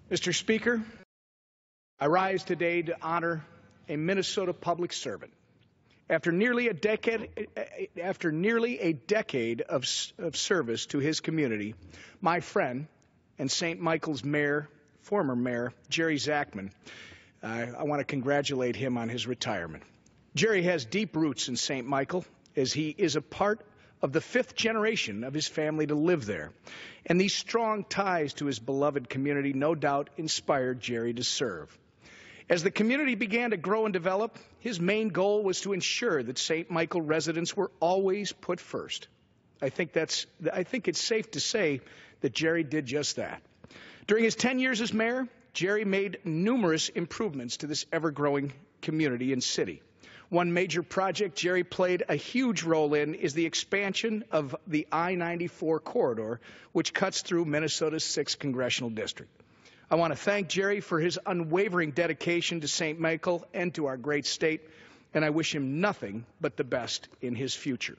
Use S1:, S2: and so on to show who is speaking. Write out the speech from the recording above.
S1: Mr. Speaker, I rise today to honor a Minnesota public servant. After nearly a decade of service to his community, my friend and St. Michael's former mayor, Jerry Zachman, I want to congratulate him on his retirement. Jerry has deep roots in St. Michael, as he is a part of the fifth generation of his family to live there. And these strong ties to his beloved community no doubt inspired Jerry to serve. As the community began to grow and develop, his main goal was to ensure that St. Michael residents were always put first. I think it's safe to say that Jerry did just that. During his 10 years as mayor, Jerry made numerous improvements to this ever-growing community and city. One major project Jerry played a huge role in is the expansion of the I-94 corridor, which cuts through Minnesota's 6th congressional district. I want to thank Jerry for his unwavering dedication to St. Michael and to our great state, and I wish him nothing but the best in his future.